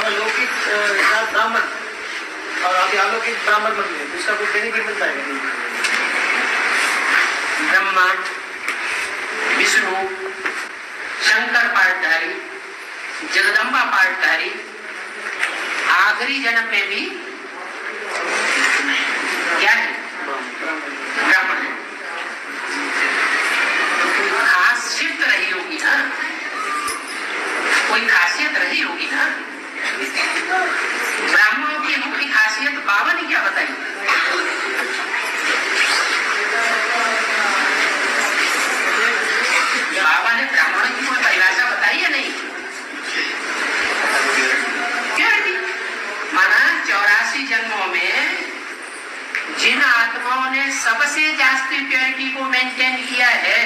हम लौकिक ब्राह्मण और अभी अलौकिक ब्राह्मण बन गए, तो इसका कुछ बेनिफिट मिलता है क्या? ब्रह्मा, विष्णु, शंकर पाठधारी, जगदम्बा पाठधारी आखिरी जन्म में भी क्या है? ब्राह्मण है। खासियत रही होगी ना, कोई खासियत रही होगी ना। ब्राह्मणों की मुख्य खासियत बाबा ने क्या बताई? बाबा ने ब्राह्मणों की कोई परिभाषा बताई या नहीं? क्या माना 84 जन्मों में जिन आत्माओं ने सबसे जास्ती प्योरिटी को मेंटेन किया है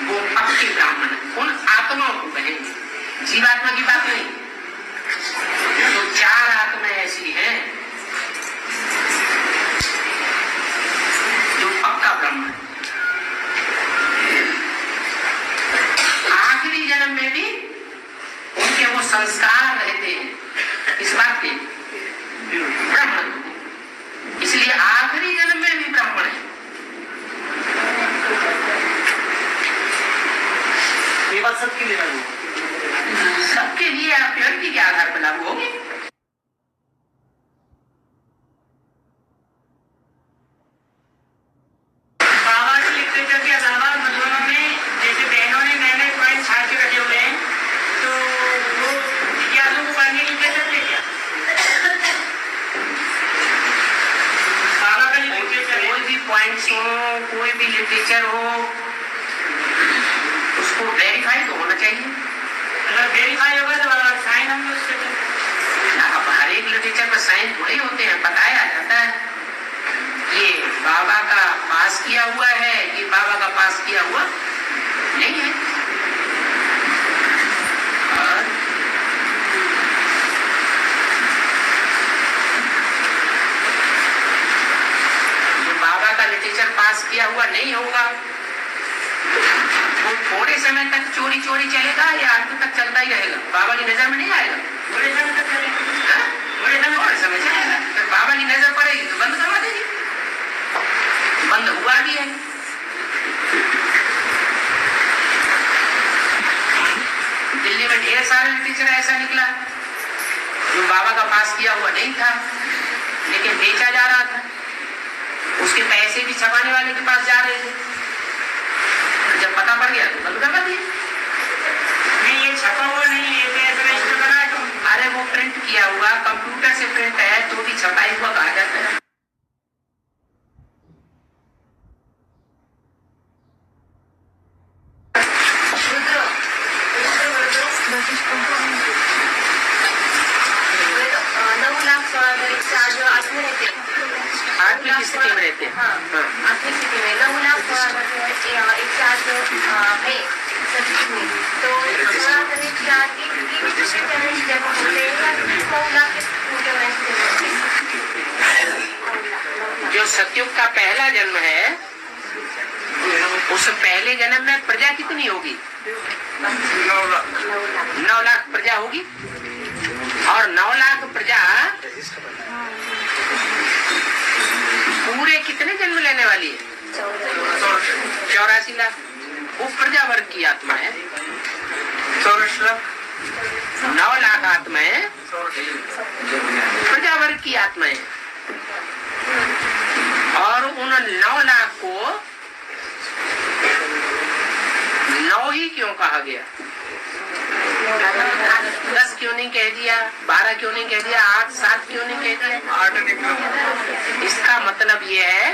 वो पक्के ब्राह्मण, उन आत्माओं को कहेंगे, जीवात्मा की बात नहीं। तो 4 आत्माएं ऐसी हैं जो पक्का ब्राह्मण, आखिरी जन्म में भी उनके वो संस्कार रहते हैं इस बात के ब्राह्मण, इसलिए आखिरी जन्म में भी ब्राह्मण है। ये बात सबके लिए लागू, सबके लिए प्योरिटी के आधार पर लागू होगी। बाबा की लिटरेचर के अलावा मंदिरों में जैसे बहनों ने नए पॉइंट छाट के रखे हुए हैं, तो वो जिज्ञासु को पढ़ने की क्या सकते क्या? बाबा का लिटरेचर कोई भी पॉइंट्स हो, कोई भी लिटरेचर हो, उसको वेरीफाई तो होना चाहिए। अगर वेरीफाई होगा तो साइन हम उससे अब हर एक लिटरेचर पर साइन थोड़े होते हैं, बताया जाता है ये बाबा का पास किया हुआ है, ये बाबा का पास किया हुआ नहीं है। और जो बाबा का लिटरेचर पास किया हुआ नहीं होगा वो थोड़े समय तक चोरी चोरी चलेगा या अंत तक चलता ही रहेगा, बाबा की नजर में नहीं आएगा। थोड़े समय तक चलेगा, थोड़े समय चलेगा, फिर बाबा की नजर पड़ेगी तो बंद करवा देगी। बंद हुआ भी है। दिल्ली में ढेर सारे लिटरेचर ऐसा निकला जो बाबा का पास किया हुआ नहीं था लेकिन बेचा जा रहा था, उसके पैसे भी छपाने वाले के पास जा रहे थे, जब पता पड़ गया तो बंद करवा दिया। नहीं ये छपा हुआ नहीं है, ये रजिस्टर बना है। अरे वो प्रिंट किया हुआ, कंप्यूटर से प्रिंट है तो भी छपाई हुआ कहा जाता है। आठवीं की स्थिति में रहते हैं। आठवीं स्थिति में 9 लाख एक चार्ज है तो जो सतयुग का पहला जन्म है उस पहले जन्म में प्रजा कितनी होगी? 9 लाख प्रजा होगी। और 9 लाख प्रजा पूरे कितने जन्म लेने वाली है? 84 लाख। वो प्रजा वर्ग की आत्मा है। 64 लाख 9 लाख आत्माएं प्रजा वर्ग की आत्माएं, और उन 9 लाख को 9 ही क्यों कहा गया? 10 क्यों नहीं कह दिया? 12 क्यों नहीं कह दिया? 8, 7 क्यों नहीं कह दिया? 8 निकला। इसका मतलब ये है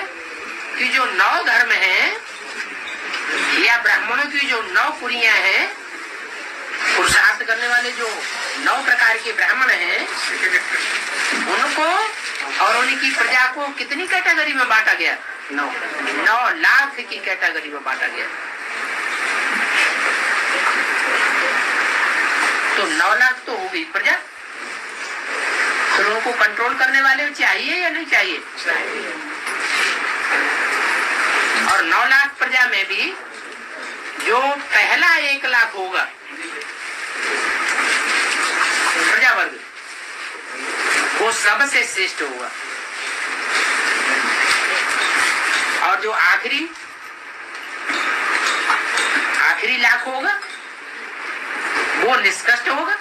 कि जो 9 धर्म हैं या ब्राह्मणों की जो 9 पुरियां हैं, पुरुषार्थ करने वाले जो 9 प्रकार के ब्राह्मण हैं, उनको और उनकी प्रजा को कितनी कैटेगरी में बांटा गया? 9 लाख की कैटेगरी में बांटा गया। तो 9 लाख तो हो गई प्रजा। फिर उनको कंट्रोल करने वाले चाहिए या नहीं चाहिए? और 9 लाख प्रजा में भी जो पहला 1 लाख होगा वो सबसे श्रेष्ठ होगा। और जो आखिरी लाख होगा वो निष्कृष्ट होगा,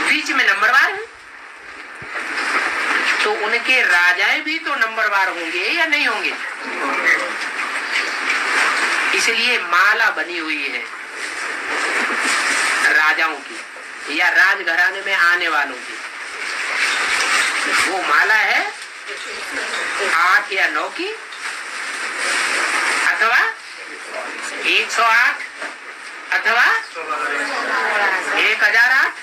बीच में नंबरवार है। तो उनके राजाएं भी तो नंबरवार होंगे या नहीं होंगे? इसलिए माला बनी हुई है राजाओं की या राजघराने में आने वालों की। वो माला है 8 या 9 की, अथवा 108, अथवा 1008,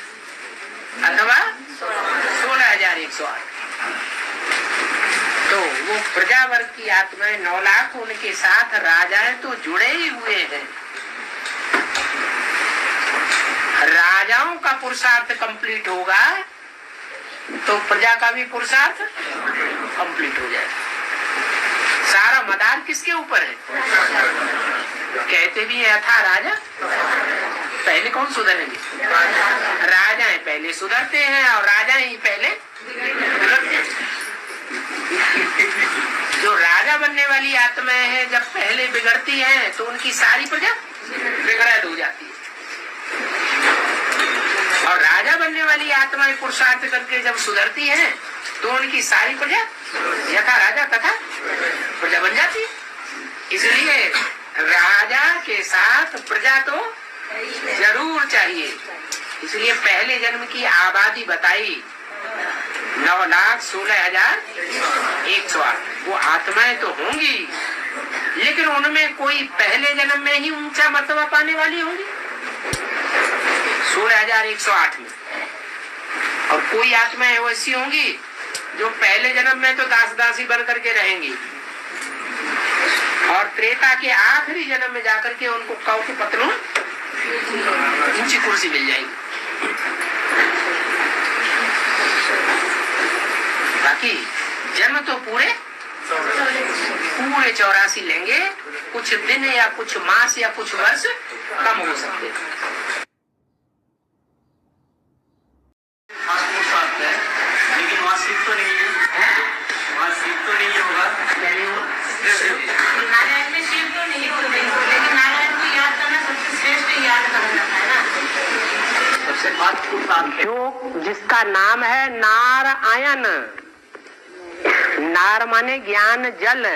अथवा 16,108। तो वो प्रजा वर्ग की आत्माएं 9 लाख, उनके साथ राजाएं तो जुड़े ही हुए हैं। राजाओं का पुरुषार्थ कंप्लीट होगा तो प्रजा का भी पुरुषार्थ कंप्लीट हो जाएगा। सारा मदार किसके ऊपर है? कहते भी है था राजा पहले कौन सुधरेंगे? राजाएं पहले सुधरते हैं और राजा ही पहले बिगड़ते हैं। जो राजा बनने वाली आत्माएं हैं जब पहले बिगड़ती हैं तो उनकी सारी प्रजा बिगड़ैल हो जाती है। और राजा बनने वाली आत्माएं पुरुषार्थ करके जब सुधरती हैं तो उनकी सारी प्रजा यथा राजा तथा प्रजा बन जाती है। इसलिए राजा के साथ प्रजा तो जरूर चाहिए। इसलिए पहले जन्म की आबादी बताई 9,16,108। वो आत्माएं तो होंगी लेकिन उनमें कोई पहले जन्म में ही ऊंचा मर्तबा पाने वाली होंगी 16,108 में, और कोई आत्माएं वैसी होंगी जो पहले जन्म में तो दास दासी बन करके रहेंगी और त्रेता के आखिरी जन्म में जाकर के उनको कौ के पत्रों ऊंची कुर्सी मिल जाएगी। बाकी जन्म तो पूरे 84 लेंगे, कुछ दिन या कुछ मास या कुछ वर्ष कम हो सकते हैं। लेकिन वहाँ सीख तो नहीं है, वहाँ सीख तो नहीं होगा। नारायण में शिव तो नहीं होते, लेकिन नारायण को याद करना सबसे श्रेष्ठ याद करना जाता है ना। सबसे महत्वपूर्ण जो जिसका नाम है नारायण, नार माने ज्ञान जल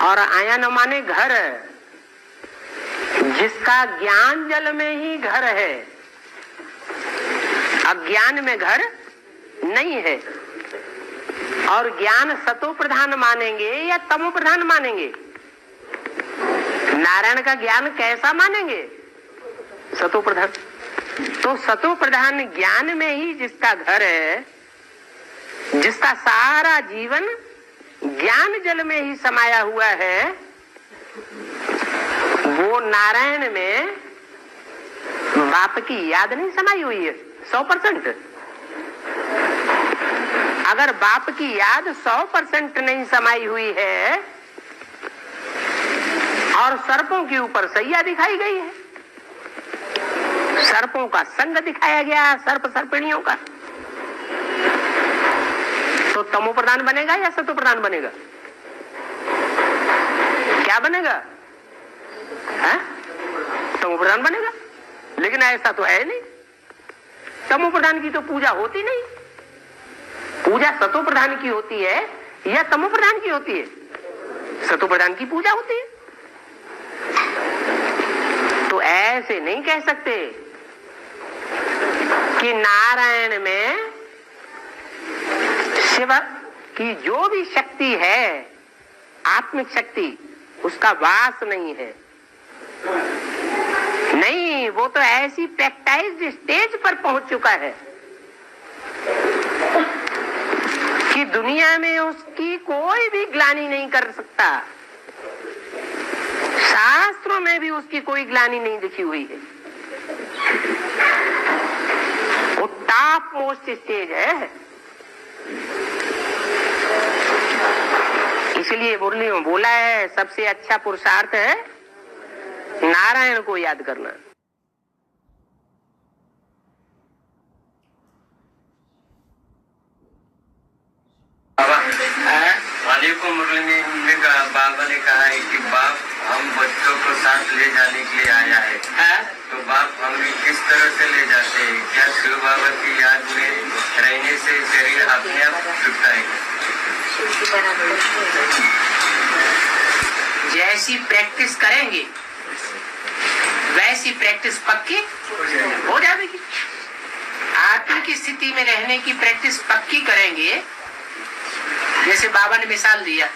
और आयन माने घर, जिसका ज्ञान जल में ही घर है, अज्ञान में घर नहीं है। और ज्ञान सतो प्रधान मानेंगे या तमो प्रधान मानेंगे? नारायण का ज्ञान कैसा मानेंगे? सतो प्रधान। तो सतो प्रधान ज्ञान में ही जिसका घर है, जिसका सारा जीवन ज्ञान जल में ही समाया हुआ है, वो नारायण में बाप की याद नहीं समाई हुई है 100%। अगर बाप की याद 100% नहीं समाई हुई है और सर्पों के ऊपर सैया दिखाई गई है, सर्पों का संग दिखाया गया है, सर्प सर्पिणियों का, तो तमो प्रधान बनेगा या सतो प्रधान बनेगा? क्या बनेगा? तमो प्रधान बनेगा। लेकिन ऐसा तो है नहीं, तमो प्रधान की तो पूजा होती नहीं। पूजा सतो प्रधान की होती है या तमो प्रधान की होती है? सतो प्रधान की पूजा होती है। तो ऐसे नहीं कह सकते कि नारायण में शिव की जो भी शक्ति है, आत्मिक शक्ति, उसका वास नहीं है। नहीं, वो तो ऐसी प्रैक्टाइज्ड स्टेज पर पहुंच चुका है कि दुनिया में उसकी कोई भी ग्लानि नहीं कर सकता। शास्त्रों में भी उसकी कोई ग्लानि नहीं लिखी हुई है। वो टॉप मोस्ट स्टेज है। इसलिए मुरली में बोला है सबसे अच्छा पुरुषार्थ है नारायण को याद करना। जैसी प्रैक्टिस करेंगे वैसी प्रैक्टिस पक्की हो जाएगी। आत्म की स्थिति में रहने की प्रैक्टिस पक्की करेंगे। जैसे बाबा ने मिसाल दिया,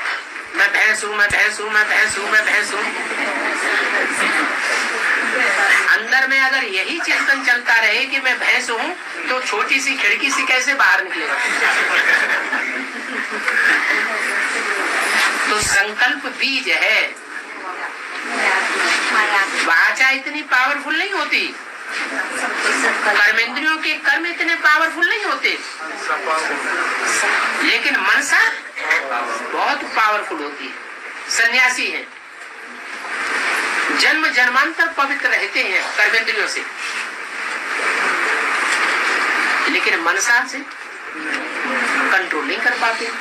मैं भैंस हूं, मैं भैंस हूं, मैं भैंस हूं, मैं भैंस हूं। अंदर में अगर यही चिंतन चलता रहे कि मैं भैंस हूं, तो छोटी सी खिड़की से कैसे बाहर निकलेगा? तो संकल्प बीज है, वाचा इतनी पावरफुल नहीं होती, कर्मेंद्रियों के कर्म इतने पावरफुल नहीं होते, लेकिन मनसा बहुत पावरफुल होती है। सन्यासी है, जन्म जन्मांतर पवित्र रहते हैं कर्मेंद्रियों से, लेकिन मनसा से कंट्रोल नहीं कर पाते।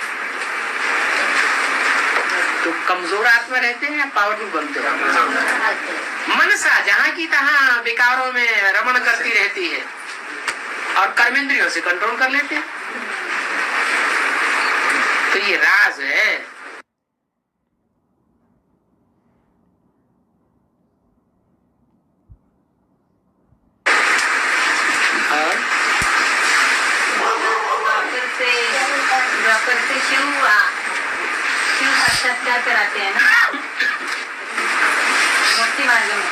तो कमजोर आत्मा रहते हैं या पावरफुल बनते हैं? मनसा जहां की तहां विकारों में रमण करती रहती है और कर्मेंद्रियों से कंट्रोल कर लेते हैं। तो ये राज है। डॉक्टर से शिव साक्षात्कार कराते हैं ना भक्ति मार्ग में,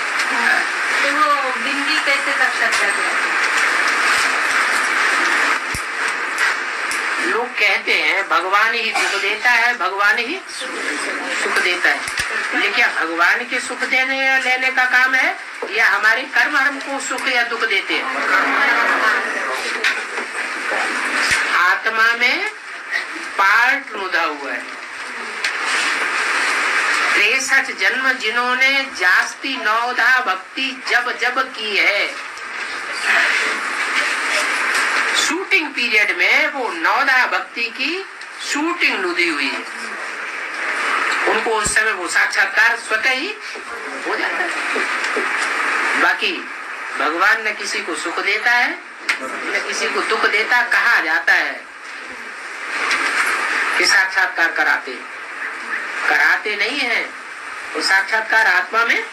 तो वो बिंदी कैसे साक्षात्कार कराते हैं? लोग कहते हैं भगवान ही दुख देता है, भगवान ही सुख देता है। लेकिन भगवान के सुख देने या लेने का काम है या हमारे कर्म हमको सुख या दुख देते हैं? आत्मा में पार्ट मुदा हुआ है। 63 जन्म जिन्होंने जास्ती नौधा भक्ति जब जब की है, शूटिंग पीरियड में वो नौधा भक्ति की शूटिंग नुदी हुई है, उनको उस समय वो साक्षात्कार स्वतः ही हो जाता है। बाकी भगवान न किसी को सुख देता है न किसी को दुख देता। कहा जाता है कि साक्षात्कार कराते नहीं है, वो साक्षात्कार आत्मा में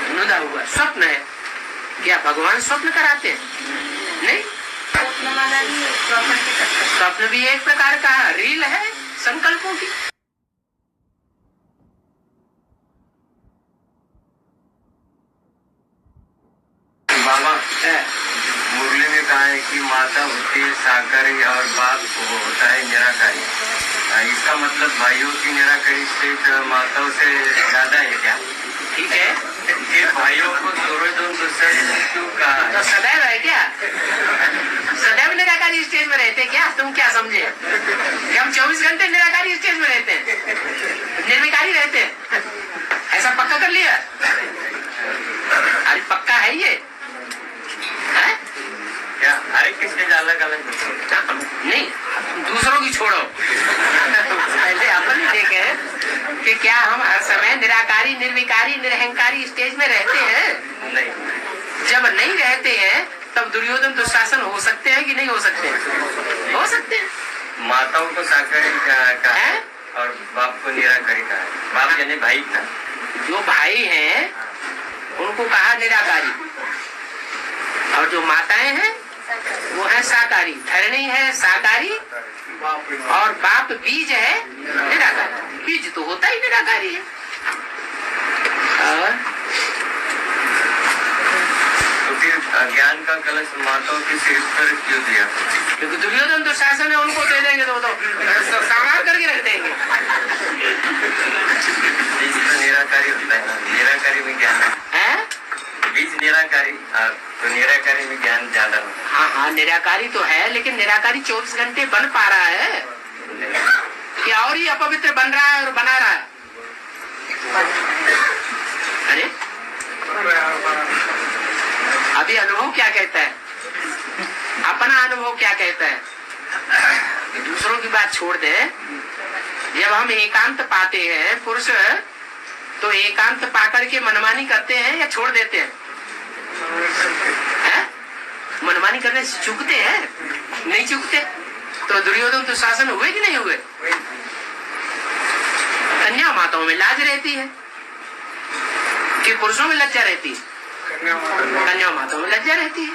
नुदा हुआ स्वप्न है। क्या भगवान स्वप्न कराते हैं? नहीं। स्वप्न भी एक प्रकार का रील है संकल्पों की। बाबा मुरली में कहा है कि माता होती है साकारी और बाप होता है निराकारी। इसका मतलब भाइयों की निराकारी स्टेज माताओं से ज्यादा है क्या? ठीक है, फिर भाइयों को दोनों क्यों कहा? तो सदैव है क्या? सदैव निराकारी स्टेज में रहते क्या? तुम क्या समझे कि हम 24 घंटे निराकारी स्टेज में रहते हैं, निर्विकारी रहते हैं? ऐसा पक्का कर लिया? अरे पक्का है ये है? क्या हर एक स्टेज अलग अलग नहीं, दूसरों की छोड़ो। पहले अपन ही देखे कि क्या हम हर समय निराकारी निर्विकारी निरहंकारी स्टेज में रहते हैं? नहीं। जब नहीं रहते हैं तब दुर्योधन दुशासन हो सकते हैं कि नहीं हो सकते? हो सकते हैं। माताओं को साकारी कहा है और बाप को निराकारी कहा है। बाप यानी भाई का। जो भाई हैं उनको कहा निराकारी, और जो माताएं हैं वो है साकारी। धरणी है साकारी और बाप बीज है निराकारी। बीज तो होता ही निराकारी है। और तो फिर ज्ञान का कलश माताओं के सिर पर क्यों दिया? क्योंकि दुर्योधन दुशासन है, उनको दे देंगे तो सामार करके रख देंगे। बीज तो निराकारी होता है ना, निराकारी में ज्ञान है। बीज निराकारी, तो निराकारी में ज्ञान ज्यादा होता है। हाँ, निराकारी तो है, लेकिन निराकारी 24 घंटे बन पा रहा है क्या? और ही अपवित्र बन रहा है और बना रहा है। अरे अभी अनुभव क्या कहता है? अपना अनुभव क्या कहता है? दूसरों की बात छोड़ दे। जब हम एकांत पाते हैं पुरुष, तो एकांत पाकर के मनमानी करते हैं या छोड़ देते हैं? मनमानी करने से चूकते हैं? नहीं चूकते। तो दुर्योधन तो शासन हुए कि नहीं हुए? कन्या माताओं में लाज रहती है, कि पुरुषों में लज्जा रहती है, कन्या माता में लज्जा रहती है।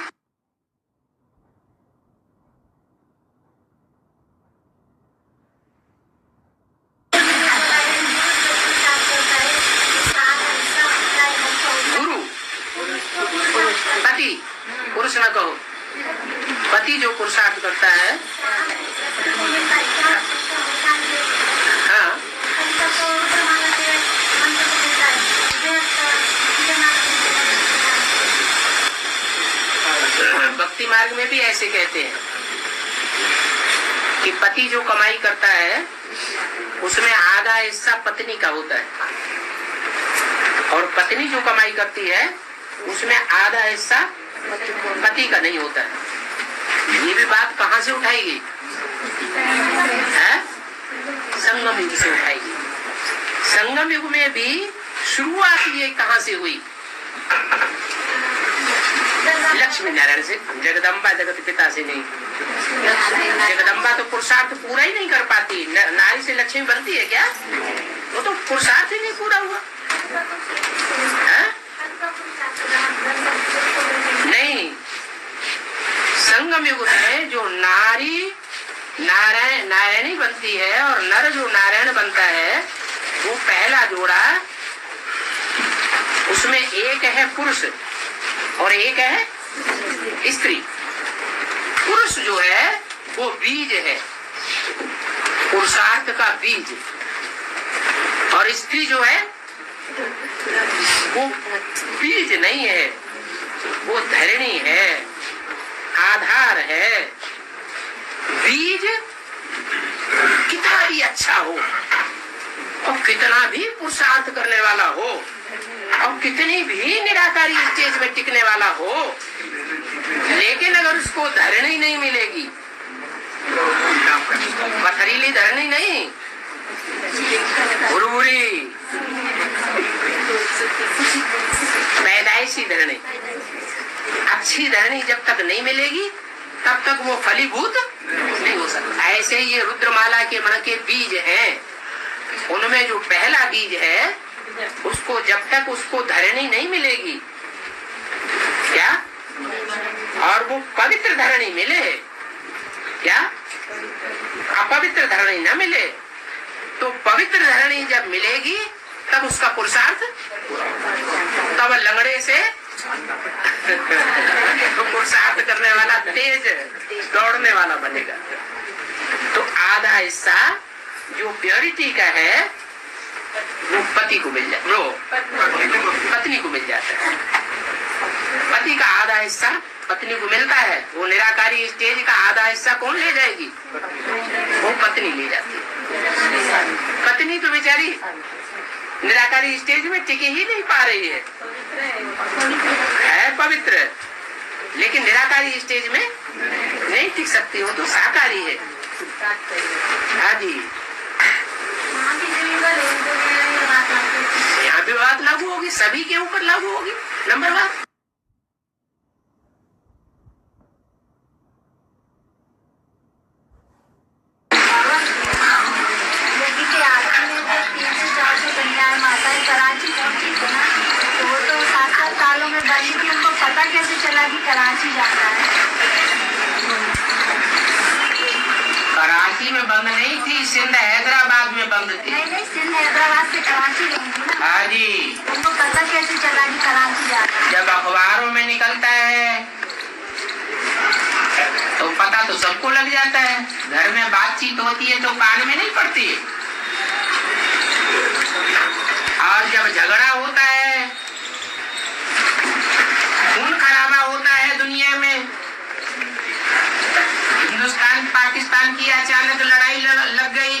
गुरु पति, पुरुष न कहो, पति जो पुरुषार्थ करता है, हाँ, भक्ति मार्ग में भी ऐसे कहते हैं कि पति जो कमाई करता है उसमें आधा हिस्सा पत्नी का होता है, और पत्नी जो कमाई करती है उसमें आधा हिस्सा पति का नहीं होता है। ये भी बात कहाँ से उठाएगी? संगम युग से उठाएगी। संगम युग में भी शुरुआत ये कहाँ से हुई? लक्ष्मी नारायण से, जगदम्बा जगत पिता से नहीं। जगदम्बा तो पुरुषार्थ पूरा ही नहीं कर पाती, नारी से लक्ष्मी बनती है क्या? वो तो पुरुषार्थ ही नहीं पूरा हुआ। नहीं, संगम युग में जो नारी नारायणी बनती है और नर जो नारायण बनता है, वो पहला जोड़ा, उसमें एक है पुरुष और एक है स्त्री। पुरुष जो है वो बीज है, पुरुषार्थ का बीज, और स्त्री जो है वो बीज नहीं है, वो धरणी है, आधार है। बीज कितना भी अच्छा हो और कितना भी पुरुषार्थ करने वाला हो और कितनी भी निराकारी स्टेज में टिकने वाला हो, लेकिन अगर उसको धरणी नहीं मिलेगी, पथरीली धरणी नहीं, बुरबुरी पैदाइशी धरणी, अच्छी धरणी जब तक नहीं मिलेगी तब तक वो फलीभूत नहीं हो सकता। ऐसे ही ये रुद्रमाला के मन के बीज हैं, उनमें जो पहला बीज है उसको जब तक उसको धरणी नहीं मिलेगी, क्या, और वो पवित्र धरणी मिले, क्या, अपवित्र धरणी न मिले, तो पवित्र धरणी जब मिलेगी तब उसका पुरुषार्थ, तब लंगड़े से तो पुरुषार्थ करने वाला तेज दौड़ने वाला बनेगा। तो आधा हिस्सा जो प्योरिटी का है वो पति को मिल जाता है, वो पत्नी को मिल जाता है। पति का आधा हिस्सा पत्नी को मिलता है। वो निराकारी स्टेज का आधा हिस्सा कौन ले जाएगी? वो पत्नी ले जाती है। पत्नी तो बेचारी निराकारी स्टेज में टिके ही नहीं पा रही है पवित्र, लेकिन निराकारी स्टेज में नहीं टिक सकती, वो तो साकारी है। हाँ जी, यहाँ भी बात लागू होगी, सभी के ऊपर लागू होगी। नंबर 1, कराची पहुंची थी ना, तो वो तो 7-7 सालों में बनी थी, उनको पता कैसे चला कि कराची जाना है? कराची में बंद नहीं थी, सिंध हैदराबाद में बंद थी। नहीं, सिंध हैदराबाद से कराची गई थी ना। हाँ जी। उनको पता कैसे चला कि कराची जाना है? जब अखबारों में निकलता है तो पता तो सबको लग जाता है। घर में बातचीत होती है तो कान में नहीं पड़ती, और जब झगड़ा होता है, खून खराबा होता है दुनिया में, हिंदुस्तान पाकिस्तान की अचानक लड़ाई लग गई,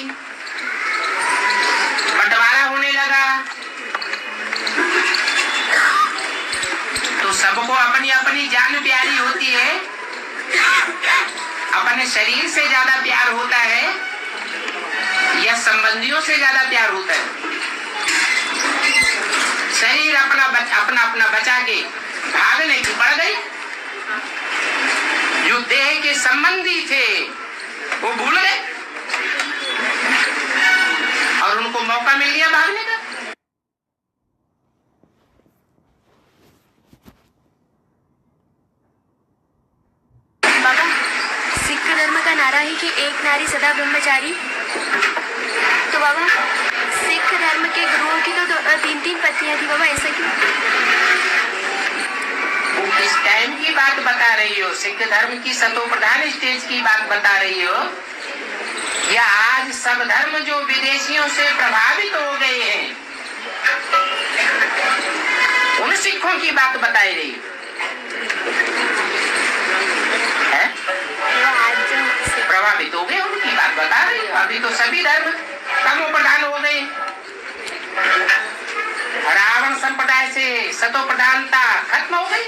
बंटवारा होने लगा, तो सबको अपनी अपनी जान प्यारी होती है, अपने शरीर से ज्यादा प्यार होता है या संबंधियों से ज्यादा प्यार होता है? शरीर अपना बचा के भागने की पड़ गई, जो देह के संबंधी थे वो भूल गए और उनको मौका मिल गया भागने का। नारा है कि एक नारी सदा ब्रह्मचारी। तो बाबा सिख धर्म के गुरुओं की तो 3-3 पत्नियां थी बाबा, ऐसा क्यों? वो किस टाइम की बात बता रही हो? सिख धर्म की सतो प्रधान स्टेज की बात बता रही हो या आज सब धर्म जो विदेशियों से प्रभावित हो गए हैं उन सिखों की बात बताई रही है? प्रभावित हो गए उनकी बात बता रही हो। अभी तो सभी धर्म तमो प्रधान हो गए। रावण संप्रदाय से सतो प्रधानता खत्म हो गई।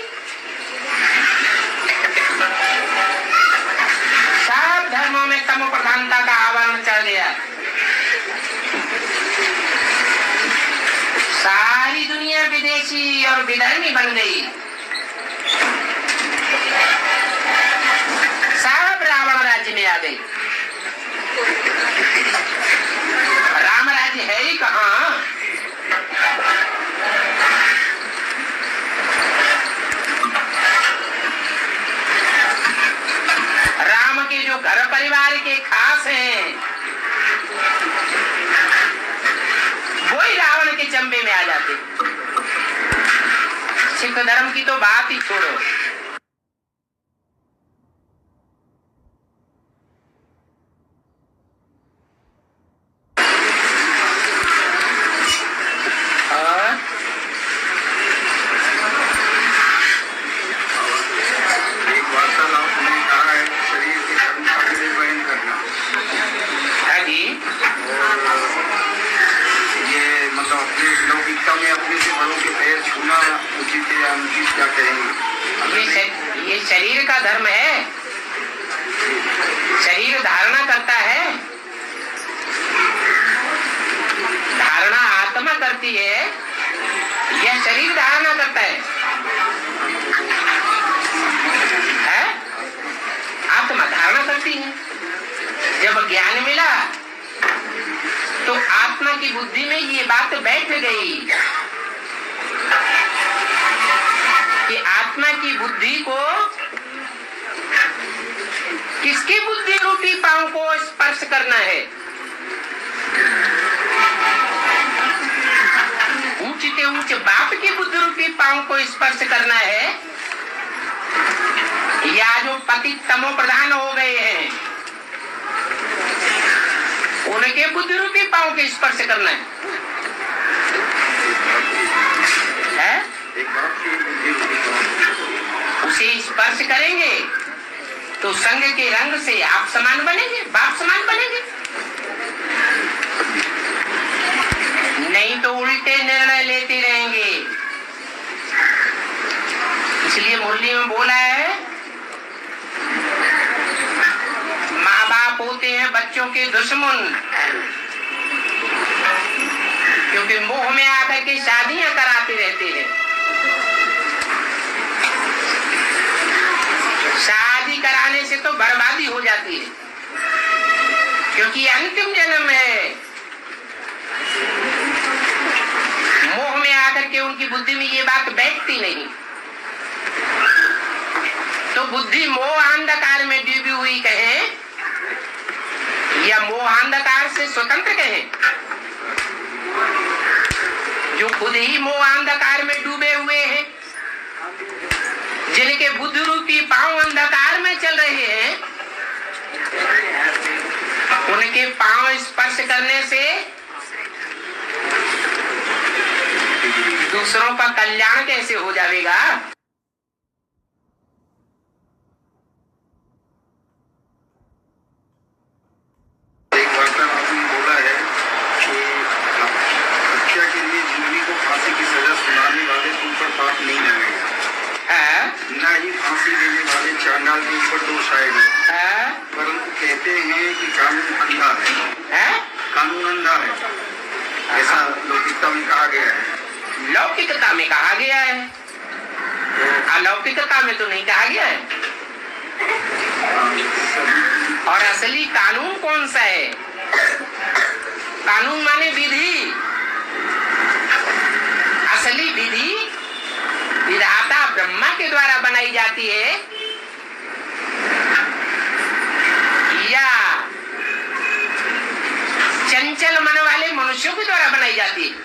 सब धर्मों में तमो प्रधानता का आवरण चढ़ गया। सारी दुनिया विदेशी और विधर्मी बन गई। सब रावण राज्य में आ गई। राम राज्य है ही कहाँ? राम के जो घर परिवार के खास हैं वही रावण के चंबे में आ जाते। सिख धर्म की तो बात ही छोड़ो। ये शरीर का धर्म है। शरीर धारणा करता है। धारणा आत्मा करती है, यह शरीर धारणा करता है? आत्मा धारणा करती है। जब ज्ञान मिला तो आत्मा की बुद्धि में ये बात बैठ गई कि आत्मा की बुद्धि को किसकी बुद्धि रूपी पांव को स्पर्श करना है? ऊंचते ऊंच बाप की बुद्धि रूपी पांव को स्पर्श करना है या जो पतित तमो प्रधान हो गए हैं उनके बुद्धि रूपी पांव के स्पर्श करना है? उसे स्पर्श करेंगे तो संग के रंग से आप समान बनेंगे, बाप समान बनेंगे। नहीं तो उल्टे निर्णय लेते रहेंगे। इसलिए मुरली में बोला है माँ बाप होते हैं बच्चों के दुश्मन, क्योंकि मोह में आकर के शादियां कराते रहते हैं। शादी कराने से तो बर्बादी हो जाती है, क्योंकि अंतिम जन्म है। मोह में आकर के उनकी बुद्धि में ये बात बैठती नहीं, तो बुद्धि मोह अंधकार में डूबी हुई कहे या मोह अंधकार से स्वतंत्र कहे। जो खुद ही मोह अंधकार में डूबे हुए हैं, जिनके बुद्धि रूपी पांव अंधकार में चल रहे हैं, उनके पांव स्पर्श करने से दूसरों का कल्याण कैसे हो जाएगा? एक वर्तन आपने बोला है कि हत्या के लिए जिंदगी को फांसी की सजा सुनाने वाले तुम पर पाप नहीं लगेगा, न ही फांसी देने वाले चांडाल के ऊपर दोष आएगा। परंतु कहते हैं कि कानून अंधा है, कानून अंधा है, ऐसा लौकिकता में कहा गया है। लौकिकता में कहा गया है, अलौकिकता में तो नहीं कहा गया है। और असली कानून कौन सा है? कानून माने विधि। असली विधि विधाता ब्रह्मा के द्वारा बनाई जाती है जाती है।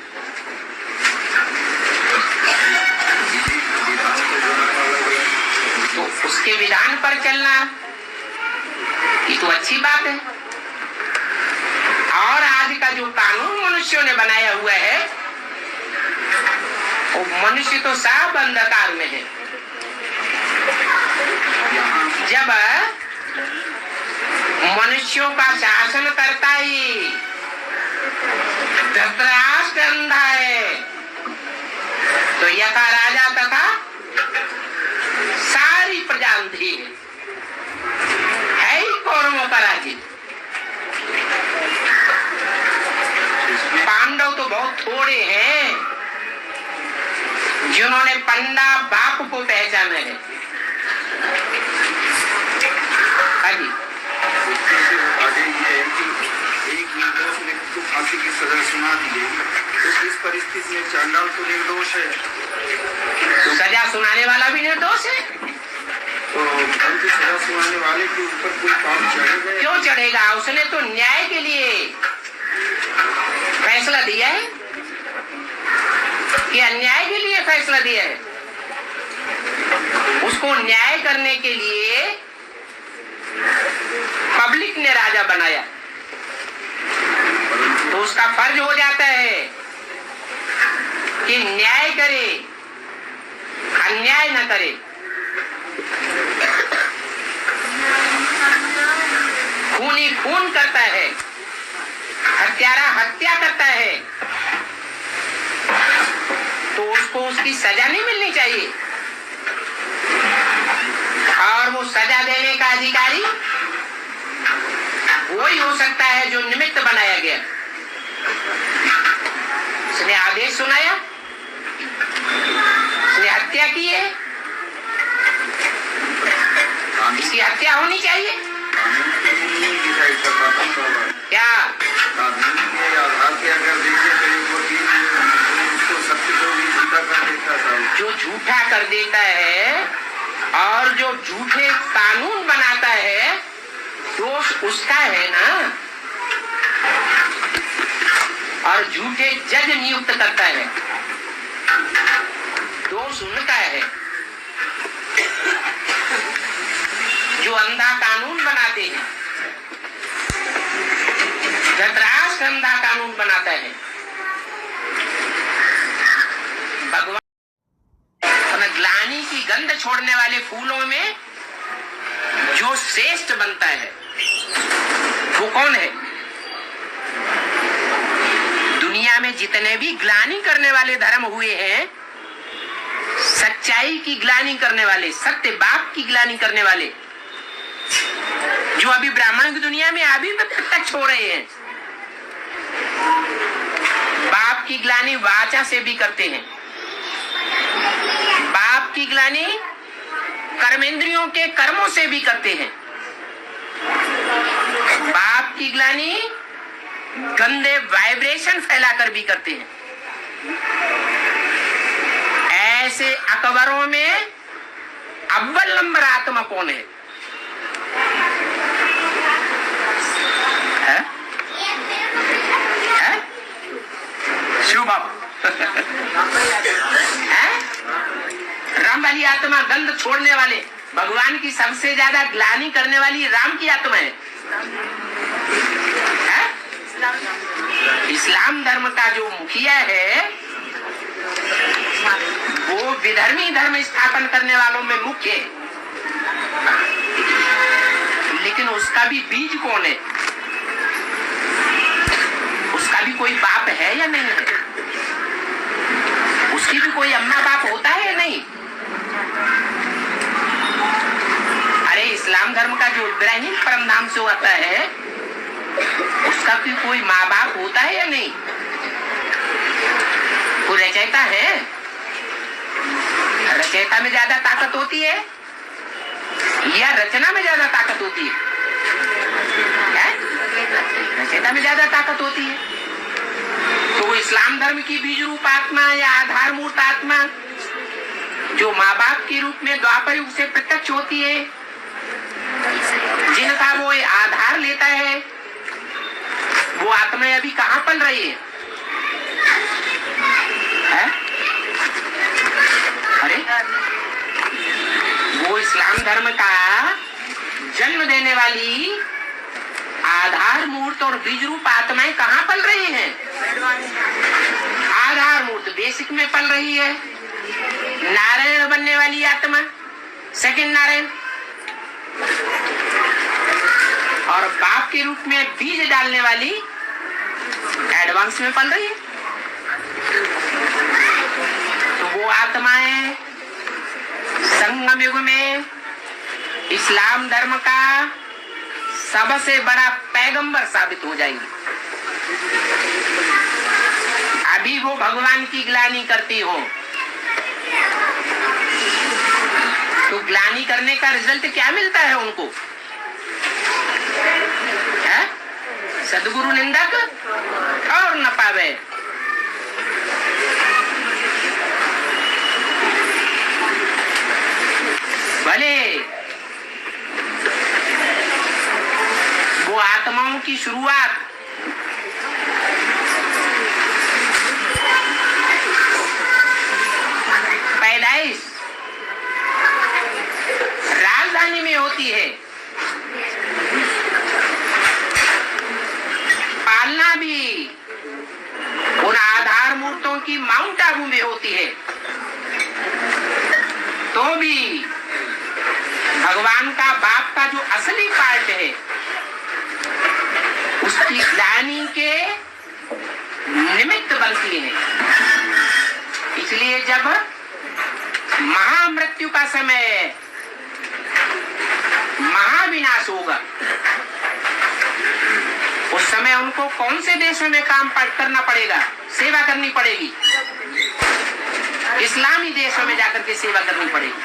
तो उसके विधान पर चलना ये तो अच्छी बात है। और आज का जो कानून मनुष्यों ने बनाया हुआ है वो मनुष्य तो सब अंधकार में है। जब मनुष्यों का शासन करता ही धृतराष्ट्र अंधा है, तो यथा राजा तथा सारी प्रजा अंधी है ही कौरवों का राज्य। पांडव तो बहुत थोड़े हैं जिन्होंने पंडा बाप को पहचाना है। आगे ये है कि एक निर्दोष व्यक्ति को फांसी की सजा सुना दी गई, तो इस परिस्थिति में चांडाल तो निर्दोष है, तो सजा सुनाने वाला भी निर्दोष है। तो उनकी सजा सुनाने वाले के ऊपर कोई पाप चढ़ेगा? क्यों चढ़ेगा? उसने तो न्याय के लिए फैसला दिया है कि अन्याय के लिए फैसला दिया है। उसको न्याय करने के लिए पब्लिक ने राजा बनाया, तो उसका फर्ज हो जाता है कि न्याय करे, अन्याय न करे। खूनी खून करता है, हत्यारा हत्या करता है, तो उसको उसकी सजा नहीं मिलनी चाहिए। और वो सजा देने का अधिकारी वही हो सकता है जो निमित्त बनाया गया। उसने आदेश सुनाया, उसने हत्या की है, इसकी हत्या होनी चाहिए। क्या कानून के आधार पे अगर देखे तो वो उसको सत्य को भी झूठा कर देता था। जो झूठा कर देता है और जो झूठे कानून बनाता है दोष उसका है ना, और झूठे जज नियुक्त करता है दोष उनका है। जो अंधा कानून बनाते हैं, धृतराष्ट्र अंधा कानून बनाता है। भगवान ग्लानि की गंध छोड़ने वाले फूलों में जो श्रेष्ठ बनता है वो कौन है? दुनिया में जितने भी ग्लानि करने वाले धर्म हुए हैं, सच्चाई की ग्लानि करने वाले, सत्य बाप की ग्लानि करने वाले, जो अभी ब्राह्मण की दुनिया में अभी प्रत्यक्ष हो रहे हैं, बाप की ग्लानि वाचा से भी करते हैं। बाप की ग्लानि कर्मेंद्रियों के कर्मों से भी करते हैं। बाप की ग्लानि गंदे वाइब्रेशन फैलाकर भी करते हैं। ऐसे अकबरों में अव्वल नंबर आत्मा कौन है? शिव बाबू राम वाली आत्मा गंध छोड़ने वाले, भगवान की सबसे ज्यादा ग्लानि करने वाली राम की आत्मा है। इस्लाम धर्म का जो मुखिया है वो विधर्मी धर्म स्थापन करने वालों में मुख्य है, लेकिन उसका भी बीज कौन है? उसका भी कोई बाप है या नहीं है? उसकी भी कोई अम्मा बाप होता है या नहीं? अरे इस्लाम धर्म का जो इब्राहिम परम धाम से आता है उसका भी कोई माँ बाप होता है या नहीं? वो रचयिता है। रचयिता में ज्यादा ताकत होती है या रचना में ज्यादा ताकत होती है? रचयिता में ज्यादा ताकत होती है। तो वो इस्लाम धर्म की बीज रूप आत्मा या आधार मूर्त आत्मा जो माँ बाप के रूप में द्वापर युग से प्रत्यक्ष होती है, जिनका वो आधार लेता है, वो आत्माएं अभी कहाँ पल रही है? वो इस्लाम धर्म का जन्म देने वाली आधार मूर्त और बीज रूप आत्माएं कहाँ पल रही हैं? आधार मूर्त बेसिक में पल रही है, नारायण बनने वाली आत्मा सेकंड नारायण, और बाप के रूप में बीज डालने वाली एडवांस में पल रही है। तो वो आत्माएं संगम युग में इस्लाम धर्म का सबसे बड़ा पैगंबर साबित हो जाएंगी। अभी वो भगवान की ग्लानि करती हो, तो ग्लानि करने का रिजल्ट क्या मिलता है उनको? है? सदगुरु निंदक और न पावे। भले वो आत्माओं की शुरुआत पैदाइश राजधानी में होती है, पालना भी उन आधार मूर्तों की माउंट आबू में होती है, तो भी भगवान का बाप का जो असली पार्ट है उसकी ग्लानि के निमित्त बनती है। इसलिए जब महामृत्यु का समय, महाविनाश होगा, उस समय उनको कौन से देशों में काम करना पड़ेगा? सेवा करनी पड़ेगी। इस्लामी देशों में जाकर के सेवा करनी पड़ेगी।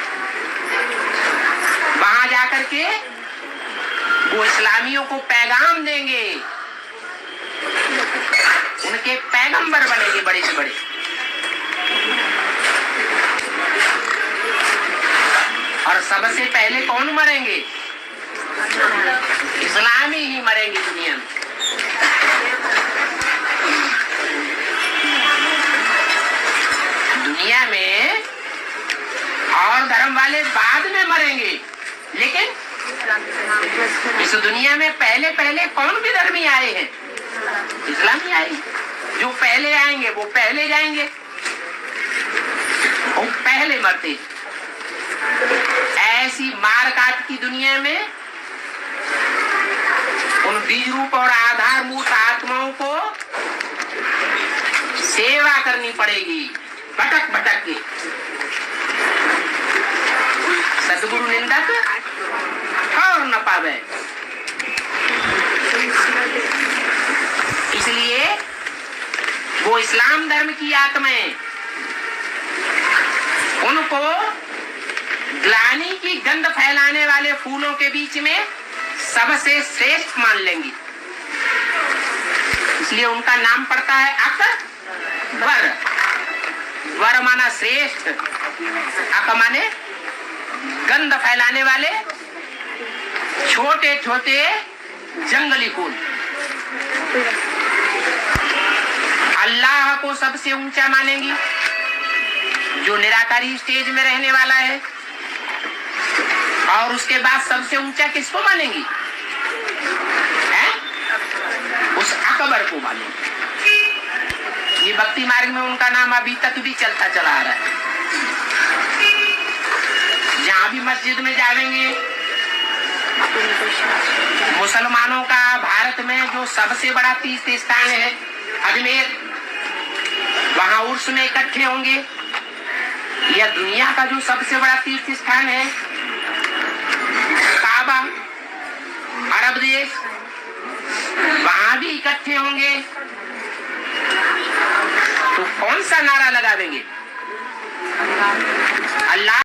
वहां जाकर के वो इस्लामियों को पैगाम देंगे, उनके पैगंबर बनेंगे बड़े से बड़े। और सबसे पहले कौन मरेंगे? इस्लामी ही मरेंगे दुनिया में। दुनिया में और धर्म वाले बाद में मरेंगे, लेकिन इस दुनिया में पहले पहले कौन भी धर्मी आए हैं? इस्लामी आए। जो पहले आएंगे वो पहले जाएंगे, वो पहले मरते। ऐसी मार काट की दुनिया में उन बीज रूप और आधार मूर्त आत्माओं को सेवा करनी पड़ेगी भटक भटक के। सदगुरु निंदक और न पावे। इसलिए वो इस्लाम धर्म की आत्माएं उनको ग्लानि की गंध फैलाने वाले फूलों के बीच में सबसे श्रेष्ठ मान लेंगी। इसलिए उनका नाम पड़ता है अकबर। वर माना श्रेष्ठ, अक माने गंध फैलाने वाले छोटे छोटे जंगली फूल। अल्लाह को सबसे ऊंचा मानेंगी, जो निराकारी स्टेज में रहने वाला है। और उसके बाद सबसे ऊंचा किसको मानेंगी? उस अकबर को मानेंगी। ये भक्ति मार्ग में उनका नाम अभी तक भी चलता चला आ रहा है। जहां भी मस्जिद में जाएंगे, मुसलमानों का भारत में जो सबसे बड़ा तीर्थ स्थान है अजमेर, वहां उर्स में इकट्ठे होंगे। यह दुनिया का जो सबसे बड़ा तीर्थ स्थान है काबा, अरब देश, वहां भी इकट्ठे होंगे। तो कौन सा नारा लगा देंगे? अल्लाह